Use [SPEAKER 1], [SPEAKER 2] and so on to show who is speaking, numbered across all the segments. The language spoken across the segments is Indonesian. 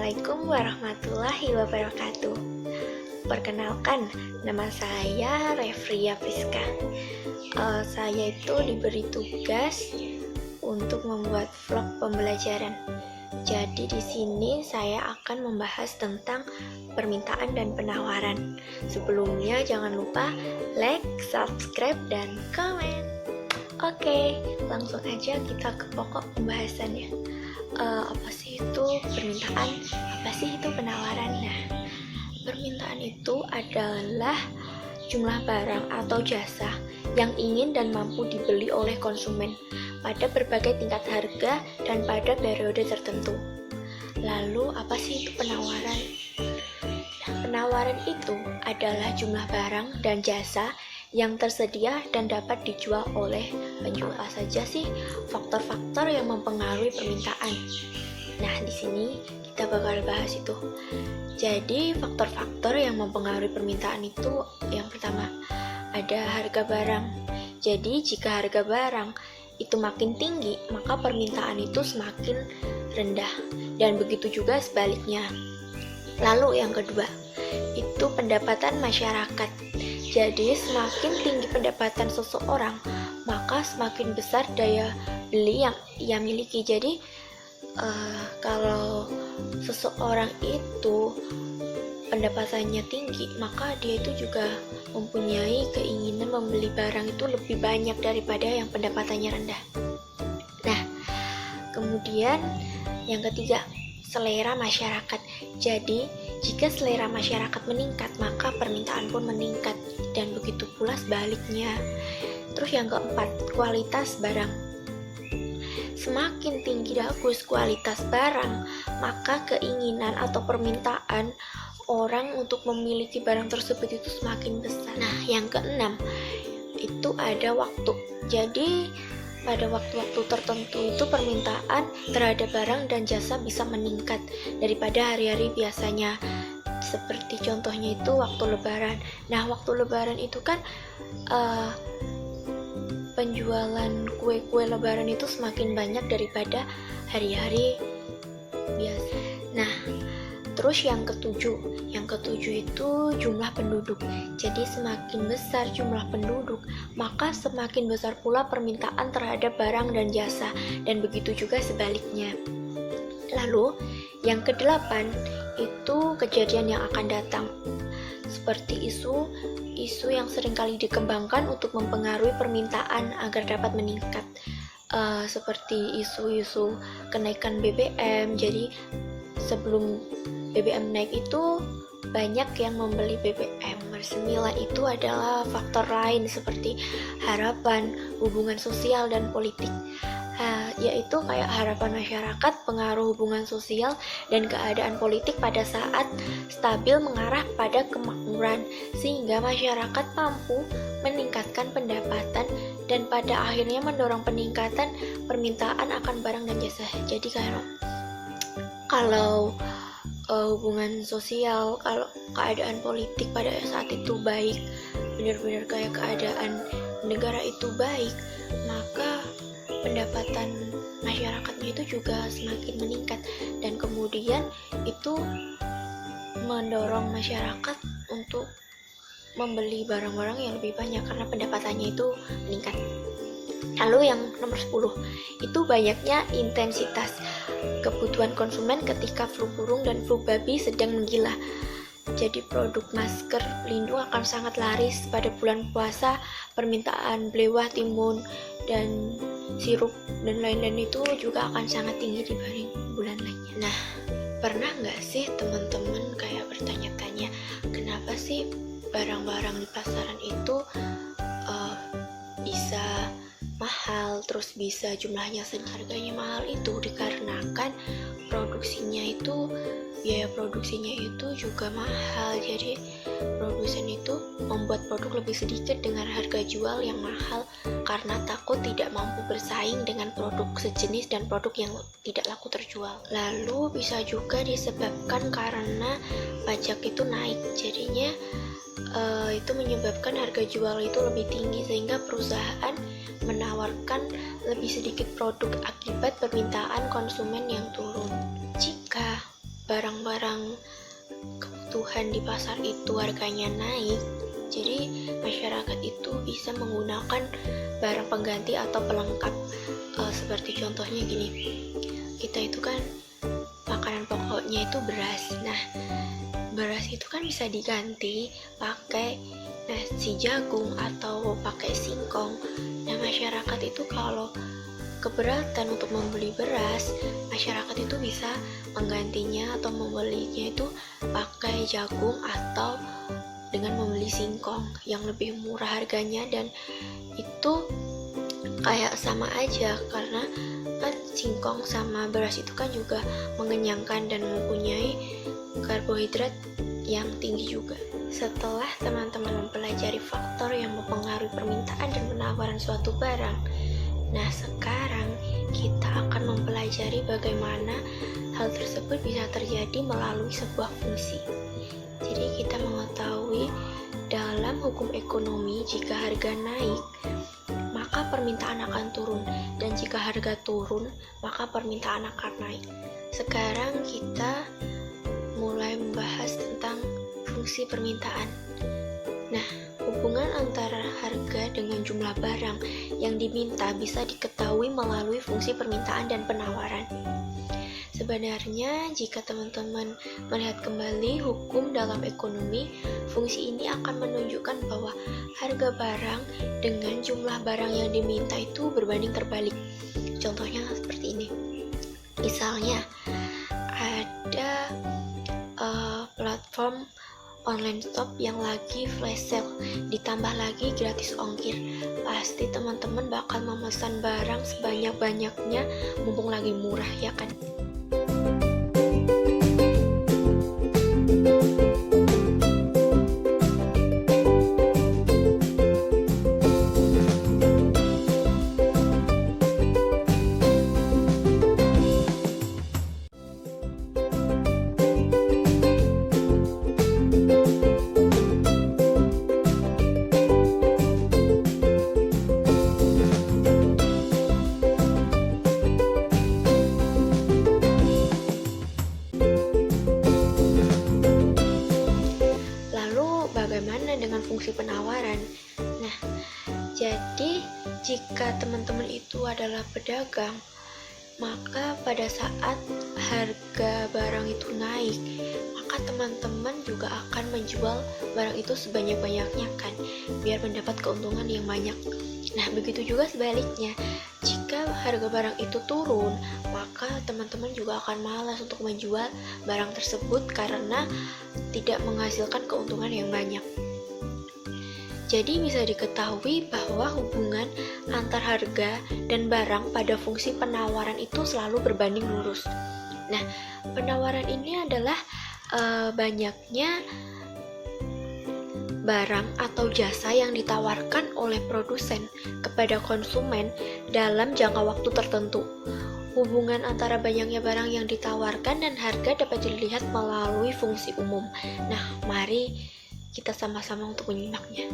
[SPEAKER 1] Assalamualaikum warahmatullahi wabarakatuh. Perkenalkan, nama saya Refria Priska. Saya itu diberi tugas untuk membuat vlog pembelajaran. Jadi di sini saya akan membahas tentang permintaan dan penawaran. Sebelumnya jangan lupa like, subscribe, dan komen. Oke, langsung aja kita ke pokok pembahasannya. Apa sih itu permintaan? Apa sih itu penawaran? Nah, permintaan itu adalah jumlah barang atau jasa yang ingin dan mampu dibeli oleh konsumen pada berbagai tingkat harga dan pada periode tertentu. Lalu, apa sih itu penawaran? Nah, penawaran itu adalah jumlah barang dan jasa yang tersedia dan dapat dijual oleh penjual. Apa saja sih faktor-faktor yang mempengaruhi permintaan? Nah, di sini kita bakal bahas itu. Jadi, faktor-faktor yang mempengaruhi permintaan itu yang pertama, ada harga barang. Jadi, jika harga barang itu makin tinggi, maka permintaan itu semakin rendah. Dan begitu juga sebaliknya. Lalu yang kedua, itu pendapatan masyarakat. Jadi, semakin tinggi pendapatan seseorang, maka semakin besar daya beli yang ia miliki. Jadi, kalau seseorang itu pendapatannya tinggi, maka dia itu juga mempunyai keinginan membeli barang itu lebih banyak daripada yang pendapatannya rendah. Nah, kemudian yang ketiga, selera masyarakat. Jadi, jika selera masyarakat meningkat, maka permintaan pun meningkat, dan begitu pula sebaliknya. Terus yang keempat, kualitas barang. Semakin tinggi bagus kualitas barang, maka keinginan atau permintaan orang untuk memiliki barang tersebut itu semakin besar. Nah, yang keenam, itu ada waktu. Jadi, pada waktu-waktu tertentu itu permintaan terhadap barang dan jasa bisa meningkat daripada hari-hari biasanya. Seperti contohnya itu waktu lebaran. Nah, waktu lebaran itu kan penjualan kue-kue lebaran itu semakin banyak daripada hari-hari biasa. Nah, terus yang ketujuh itu jumlah penduduk. Jadi semakin besar jumlah penduduk, maka semakin besar pula permintaan terhadap barang dan jasa, dan begitu juga sebaliknya. Lalu, yang kedelapan itu kejadian yang akan datang. Seperti isu yang seringkali dikembangkan untuk mempengaruhi permintaan agar dapat meningkat. Seperti isu-isu kenaikan BBM. Jadi, sebelum BBM naik itu banyak yang membeli BBM. Sembilan itu adalah faktor lain seperti harapan, hubungan sosial, dan politik. Yaitu kayak harapan masyarakat, pengaruh hubungan sosial, dan keadaan politik pada saat stabil mengarah pada kemakmuran, sehingga masyarakat mampu meningkatkan pendapatan dan pada akhirnya mendorong peningkatan permintaan akan barang dan jasa. Jadi kalau hubungan sosial, kalau keadaan politik pada saat itu baik, benar-benar kayak keadaan negara itu baik, maka pendapatan masyarakatnya itu juga semakin meningkat, dan kemudian itu mendorong masyarakat untuk membeli barang-barang yang lebih banyak karena pendapatannya itu meningkat. Lalu yang nomor 10, itu banyaknya intensitas kebutuhan konsumen ketika flu burung dan flu babi sedang menggila. Jadi produk masker pelindung akan sangat laris pada bulan puasa. Permintaan belewah, timun, dan sirup dan lain-lain itu juga akan sangat tinggi dibanding bulan lainnya. Nah, pernah nggak sih teman-teman kayak bertanya-tanya, kenapa sih barang-barang di pasaran itu bisa mahal, terus bisa jumlahnya harganya mahal? Itu dikarenakan biaya produksinya itu juga mahal. Jadi produsen itu membuat produk lebih sedikit dengan harga jual yang mahal karena takut tidak mampu bersaing dengan produk sejenis dan produk yang tidak laku terjual. Lalu bisa juga disebabkan karena pajak itu naik, jadinya itu menyebabkan harga jual itu lebih tinggi sehingga perusahaan menawarkan lebih sedikit produk akibat permintaan konsumen yang turun. Jika barang-barang kebutuhan di pasar itu harganya naik, jadi masyarakat itu bisa menggunakan barang pengganti atau pelengkap. Seperti contohnya gini, kita itu kan makanan pokoknya itu beras. Nah, beras itu kan bisa diganti pakai nasi jagung atau pakai singkong. Nah, masyarakat itu kalau keberatan untuk membeli beras, masyarakat itu bisa menggantinya atau membelinya itu pakai jagung atau dengan membeli singkong yang lebih murah harganya, dan itu kayak sama aja karena kan singkong sama beras itu kan juga mengenyangkan dan mempunyai karbohidrat yang tinggi juga. Setelah teman-teman mempelajari faktor yang mempengaruhi permintaan dan penawaran suatu barang, nah sekarang kita akan mempelajari bagaimana hal tersebut bisa terjadi melalui sebuah fungsi. Jadi kita mengetahui dalam hukum ekonomi, jika harga naik maka permintaan akan turun, dan jika harga turun maka permintaan akan naik. Sekarang kita mulai membahas tentang fungsi permintaan. Nah, hubungan antara harga dengan jumlah barang yang diminta bisa diketahui melalui fungsi permintaan dan penawaran. Sebenarnya jika teman-teman melihat kembali hukum dalam ekonomi, fungsi ini akan menunjukkan bahwa harga barang dengan jumlah barang yang diminta itu berbanding terbalik. Contohnya seperti ini. Misalnya ada platform online shop yang lagi flash sale, ditambah lagi gratis ongkir. Pasti teman-teman bakal memesan barang sebanyak-banyaknya mumpung lagi murah, ya kan? Bagaimana dengan fungsi penawaran? Nah, jadi jika teman-teman itu adalah pedagang, maka pada saat harga barang itu naik, maka teman-teman juga akan menjual barang itu sebanyak-banyaknya kan, biar mendapat keuntungan yang banyak. Nah, begitu juga sebaliknya. Jika harga barang itu turun, maka teman-teman juga akan malas untuk menjual barang tersebut karena tidak menghasilkan keuntungan yang banyak. Jadi bisa diketahui bahwa hubungan antar harga dan barang pada fungsi penawaran itu selalu berbanding lurus. Nah, penawaran ini adalah banyaknya barang atau jasa yang ditawarkan oleh produsen kepada konsumen dalam jangka waktu tertentu. Hubungan antara banyaknya barang yang ditawarkan dan harga dapat dilihat melalui fungsi umum. Nah, mari kita sama-sama untuk menyimaknya.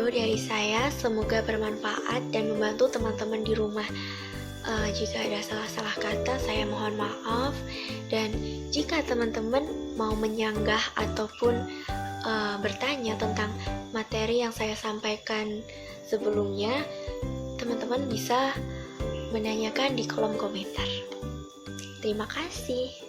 [SPEAKER 1] dulu dari saya, semoga bermanfaat dan membantu teman-teman di rumah. Jika ada salah-salah kata, saya mohon maaf. Dan jika teman-teman mau menyanggah ataupun bertanya tentang materi yang saya sampaikan sebelumnya, teman-teman bisa menanyakan di kolom komentar. Terima kasih.